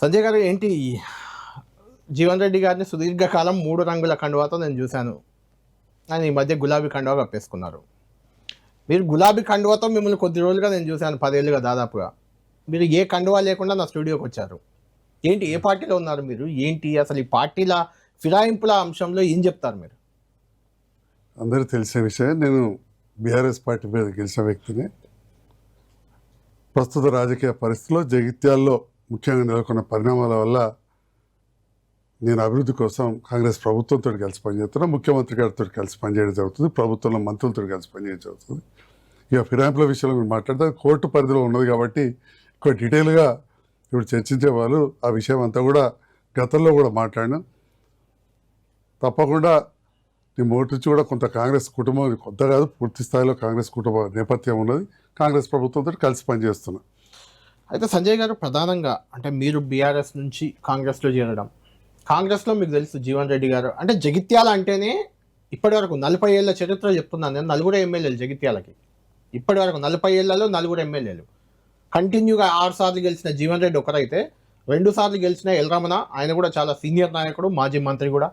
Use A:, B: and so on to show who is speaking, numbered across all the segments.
A: సంజయ్ గారు ఏంటి జీవన్ రెడ్డి గారిని సుదీర్ఘకాలం 3 రంగుల కండువాతో నేను చూశాను. ఆయన ఈ మధ్య గులాబీ కండువా కప్పేసుకున్నారు. మీరు గులాబీ కండువాతో మిమ్మల్ని కొద్ది రోజులుగా నేను చూశాను, 10 ఏళ్ళుగా దాదాపుగా. మీరు ఏ కండువా లేకుండా నా స్టూడియోకి వచ్చారు. ఏంటి, ఏ పార్టీలో ఉన్నారు మీరు? ఏంటి అసలు ఈ పార్టీల ఫిరాయింపుల అంశంలో ఏం చెప్తారు మీరు?
B: అందరికీ తెలిసిన విషయం, నేను బీఆర్ఎస్ పార్టీ మీద గెలిచిన వ్యక్తిని. ప్రస్తుత రాజకీయ పరిస్థితుల్లో జగిత్యాల్లో ముఖ్యంగా నెలకొన్న పరిణామాల వల్ల నేను అభివృద్ధి కోసం కాంగ్రెస్ ప్రభుత్వంతో కలిసి పనిచేస్తున్నా, ముఖ్యమంత్రి గారితో కలిసి పనిచేయడం జరుగుతుంది, ప్రభుత్వంలో మంత్రులతో కలిసి పనిచేయడం జరుగుతుంది. ఇక ఫిరాయింపుల విషయంలో మీరు మాట్లాడితే కోర్టు పరిధిలో ఉన్నది కాబట్టి ఎక్కువ డీటెయిల్గా ఇప్పుడు చర్చించే వాళ్ళు ఆ విషయం అంతా కూడా గతంలో కూడా మాట్లాడినాం. తప్పకుండా నీ మొదటి నుంచి కూడా కొంత కాంగ్రెస్ కుటుంబం, కొంత కాదు పూర్తి స్థాయిలో కాంగ్రెస్ కుటుంబ నేపథ్యం ఉన్నది, కాంగ్రెస్ ప్రభుత్వంతో కలిసి పనిచేస్తున్నాం.
A: అయితే సంజయ్ గారు, ప్రధానంగా అంటే మీరు బీఆర్ఎస్ నుంచి కాంగ్రెస్లో చేరడం, కాంగ్రెస్లో మీకు తెలుసు జీవన్ రెడ్డి గారు అంటే జగిత్యాల అంటేనే ఇప్పటి వరకు 40 ఏళ్ల చరిత్ర చెప్తున్నాను నేను. 4 ఎమ్మెల్యేలు జగిత్యాలకి, ఇప్పటి వరకు 40 ఏళ్లలో 4 ఎమ్మెల్యేలు. కంటిన్యూగా 6 సార్లు గెలిచిన జీవన్ రెడ్డి ఒకరైతే, 2 సార్లు గెలిచిన ఎల్ రమణ, ఆయన కూడా చాలా సీనియర్ నాయకుడు, మాజీ మంత్రి కూడా.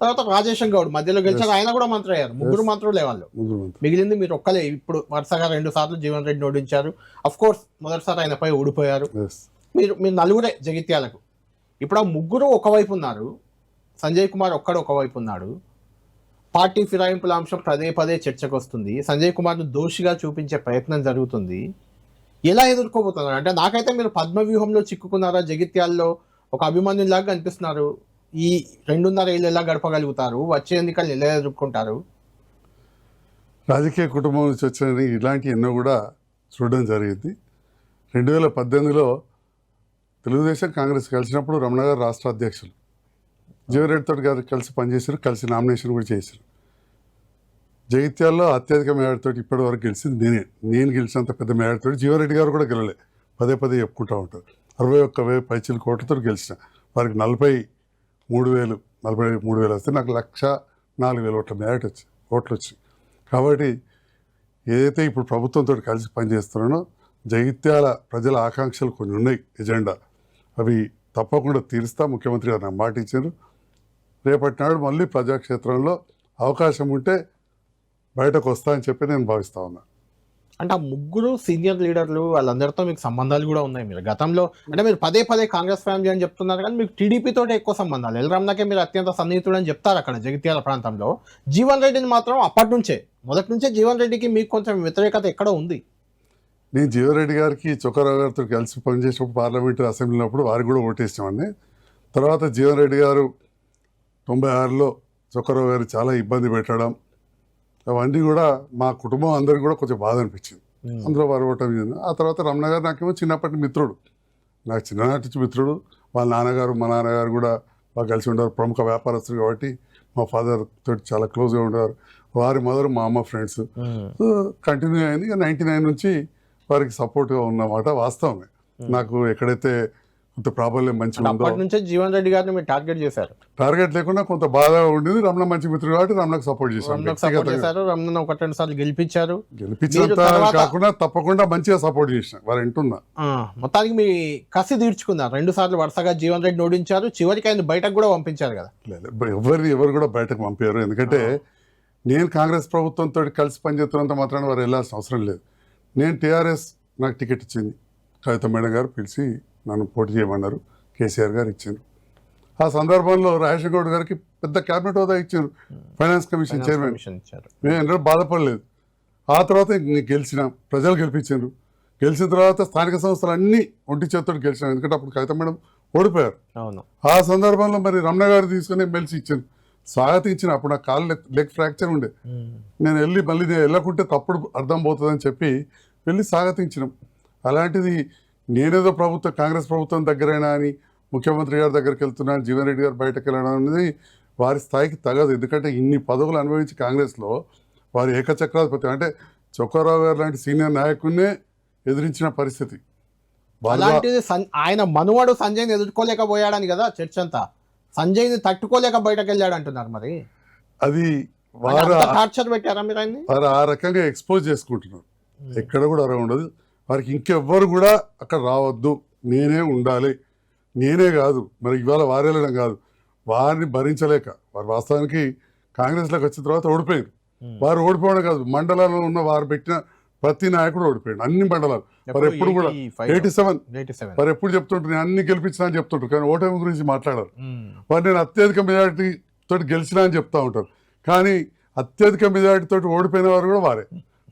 A: తర్వాత రాజేశం గౌడ్ మధ్యలో గెలిచారు, ఆయన కూడా మంత్రి అయ్యారు. 3 మంత్రులే వాళ్ళు. మిగిలింది మీరు ఒక్కలే. ఇప్పుడు వరుసగా 2 సార్లు జీవన్ రెడ్డిని ఓడించారు. అఫ్ కోర్స్ మొదటిసారి ఆయనపై ఓడిపోయారు. మీరు 4 జగిత్యాలకు. ఇప్పుడు ఆ 3 ఒకవైపు ఉన్నారు, సంజయ్ కుమార్ ఒక్కడు ఒకవైపు ఉన్నాడు. పార్టీ ఫిరాయింపుల అంశం పదే చర్చకు వస్తుంది. సంజయ్ కుమార్ను దోషిగా చూపించే ప్రయత్నం జరుగుతుంది. ఎలా ఎదుర్కోబోతున్నారు? అంటే నాకైతే మీరు పద్మవ్యూహంలో చిక్కుకున్నారా? జగిత్యాల్లో ఒక అభిమన్యులాగా అనిపిస్తున్నారు. ఈ 2.5 ఏళ్ళు ఎలా గడపగలుగుతారు? వచ్చే ఎన్నికలు ఎలా ఎదుర్కొంటారు?
B: రాజకీయ కుటుంబం నుంచి వచ్చిన ఇలాంటి ఎన్నో కూడా చూడడం జరిగింది. 2018లో తెలుగుదేశం కాంగ్రెస్ కలిసినప్పుడు రమణ గారు రాష్ట్ర అధ్యక్షులు, జీవన్ రెడ్డితో గారు కలిసి పనిచేశారు, కలిసి నామినేషన్ కూడా చేశారు. జగిత్యాల్లో అత్యధిక మేడతో ఇప్పటి వరకు గెలిచింది నేను గెలిచినంత పెద్ద మేడతో జీవన్ రెడ్డి గారు కూడా గెలలే. పదే చెప్పుకుంటూ ఉంటారు. 61,000 పైచీల కోట్లతో గెలిచిన వారికి 43,000 వస్తే నాకు 104,000 ఓట్ల మేడ ఓట్లు వచ్చాయి. కాబట్టి ఏదైతే ఇప్పుడు ప్రభుత్వంతో కలిసి పనిచేస్తున్నానో జగిత్యాల ప్రజల ఆకాంక్షలు కొన్ని ఉన్నాయి, ఎజెండా, అవి తప్పకుండా తీరుస్తా. ముఖ్యమంత్రి గారు నాకు మాట ఇచ్చారు. రేపటి నాడు మళ్ళీ ప్రజాక్షేత్రంలో అవకాశం ఉంటే బయటకు వస్తా అని చెప్పి నేను భావిస్తా ఉన్నా.
A: అంటే ఆ 3 సీనియర్ లీడర్లు వాళ్ళందరితో మీకు సంబంధాలు కూడా ఉన్నాయి. మీరు గతంలో అంటే మీరు పదే కాంగ్రెస్ ఫ్యామిలీ అని చెప్తున్నారు, కానీ మీకు టీడీపీతో ఎక్కువ సంబంధాలు. ఎల్ రమణకే మీరు అత్యంత సన్నిహితుడు అని చెప్తారు అక్కడ జగిత్యాల ప్రాంతంలో. జీవన్ రెడ్డిని మాత్రం మొదటి నుంచే జీవన్ రెడ్డికి మీకు కొంచెం వ్యతిరేకత ఎక్కడో ఉంది.
B: నేను జీవన్ రెడ్డి గారికి చొక్కారావు గారితో కలిసి పనిచేసినప్పుడు పార్లమెంటు అసెంబ్లీనప్పుడు వారికి కూడా ఓటేసామండి. తర్వాత జీవన్ రెడ్డి గారు 96లో చొక్కారావు గారు చాలా ఇబ్బంది పెట్టడం, అవన్నీ కూడా మా కుటుంబం అందరికీ కూడా కొంచెం బాధ అనిపించింది. అందులో వారు ఓటమి. ఆ తర్వాత రమణ గారు నాకేమో చిన్నప్పటి మిత్రుడు, నాకు చిన్ననాటి మిత్రుడు. వాళ్ళ నాన్నగారు మా నాన్నగారు కూడా బాగా కలిసి ఉండేవారు, ప్రముఖ వ్యాపారస్తులు కాబట్టి మా ఫాదర్ తోటి చాలా క్లోజ్గా ఉండేవారు. వారి మదర్ మా అమ్మ ఫ్రెండ్స్. కంటిన్యూ అయింది. 99 నుంచి వారికి సపోర్ట్గా ఉన్నమాట వాస్తవమే. నాకు ఎక్కడైతే కొంత ప్రాబ్లం మంచిగా ఉందో
A: నుంచే జీవన్ రెడ్డి గారిని మీరు టార్గెట్ చేశారు.
B: టార్గెట్ లేకుండా కొంత బాధ ఉండేది. రమణ మంచి మిత్రుడు కాబట్టి రమణకు సపోర్ట్ చేశారు.
A: రమణ 1-2 సార్లు గెలిపించారు.
B: కాకుండా తప్పకుండా మంచిగా సపోర్ట్ చేసిన వారు వింటున్నా.
A: మొత్తానికి మీ కసి తీర్చుకున్నారు. 2 సార్లు వరుసగా జీవన్ రెడ్డి ఓడించారు. చివరికి ఆయన బయటకు కూడా పంపించారు కదా.
B: ఎవరు కూడా బయటకు పంపారు. ఎందుకంటే నేను కాంగ్రెస్ ప్రభుత్వంతో కలిసి పనిచేస్తున్నంత మాత్రాన వారు వెళ్ళాల్సిన అవసరం లేదు. నేను టీఆర్ఎస్ నాకు టికెట్ ఇచ్చింది, కవిత మేడం గారు పిలిచి నన్ను పోటీ చేయమన్నారు, కేసీఆర్ గారు ఇచ్చారు. ఆ సందర్భంలో రాజేశం గౌడ్ గారికి పెద్ద క్యాబినెట్ హోదా ఇచ్చారు, ఫైనాన్స్ కమిషన్ చైర్మన్. నేను ఎన్నడూ బాధపడలేదు. ఆ తర్వాత గెలిచిన ప్రజలు గెలిపించారు. గెలిచిన తర్వాత స్థానిక సంస్థలు అన్నీ ఒంటి చేతితో గెలిచినాను, ఎందుకంటే అప్పుడు కవిత మేడం ఓడిపోయారు. ఆ సందర్భంలో మరి రమణ గారు తీసుకుని ఎమ్మెల్సీ ఇచ్చాను, స్వాగతం ఇచ్చిన. అప్పుడు నా కాళ్ళు లెగ్ ఫ్రాక్చర్ ఉండే. నేను వెళ్ళి మళ్ళీ నేను వెళ్ళకుంటే తప్పుడు అర్థం పోతుందని చెప్పి వెళ్ళి స్వాగతించినాం. అలాంటిది నేనేదో కాంగ్రెస్ ప్రభుత్వం దగ్గరైనా అని ముఖ్యమంత్రి గారి దగ్గరికి వెళ్తున్నాను, జీవన్ రెడ్డి గారు బయటకు వెళ్ళడం అనేది వారి స్థాయికి తగదు. ఎందుకంటే ఇన్ని పదవులు అనుభవించి కాంగ్రెస్లో వారి ఏకచక్రాధిపతి అంటే చొక్కారావు గారు లాంటి సీనియర్ నాయకుడినే ఎదిరించిన పరిస్థితి.
A: ఆయన మనువాడు సంజయ్ని ఎదుర్కోలేకపోయాడని కదా చర్చ అంతా. సంజయ్ని తట్టుకోలేక బయటకు వెళ్ళాడు అంటున్నారు. మరి
B: అది
A: టార్చర్ పెట్టారా మీరు ఆయన్ని?
B: వారు ఆ రకంగా ఎక్స్పోజ్ చేసుకుంటున్నారు. ఎక్కడ కూడా అలా ఉండదు. వారికి ఇంకెవ్వరు కూడా అక్కడ రావద్దు, నేనే ఉండాలి, నేనే కాదు మరి ఇవాళ వారేళ్ళడం కాదు, వారిని భరించలేక వారు వాస్తవానికి కాంగ్రెస్లోకి వచ్చిన తర్వాత ఓడిపోయారు. వారు ఓడిపోవడం కాదు, మండలాల్లో ఉన్న వారు పెట్టిన ప్రతి నాయకుడు ఓడిపోయాడు, అన్ని మండలాలు. వారు ఎప్పుడు కూడా 87 వారు ఎప్పుడు చెప్తుంటారు నేను అన్ని గెలిపించినా అని చెప్తుంటారు, కానీ ఓటమి గురించి మాట్లాడారు. వారు నేను అత్యధిక మెజారిటీ తోటి గెలిచినా అని చెప్తా ఉంటారు, కానీ అత్యధిక మెజారిటీ తోటి ఓడిపోయిన వారు కూడా వారే.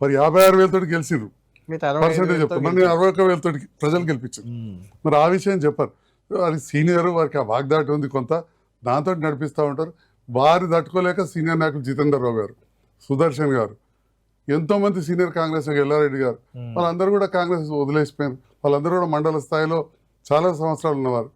B: మరి 56,000 తోటి గెలిచిండ్రు పర్సెంటేజ్ చెప్తారు, మరి నేను 61,000 తోటి ప్రజలు గెలిపించారు. మరి ఆ విషయం చెప్పారు. వారి సీనియర్, వారికి ఆ వాగ్దాటి ఉంది కొంత, దాంతో నడిపిస్తూ ఉంటారు. వారు తట్టుకోలేక సీనియర్ నాయకులు జితేందర్ రావు గారు, సుదర్శన్ గారు, ఎంతో మంది సీనియర్ కాంగ్రెస్ ఎల్లారెడ్డి గారు, వాళ్ళందరూ కూడా కాంగ్రెస్ వదిలేసిపోయారు. వాళ్ళందరూ కూడా మండల స్థాయిలో చాలా సంవత్సరాలు ఉన్నవారు.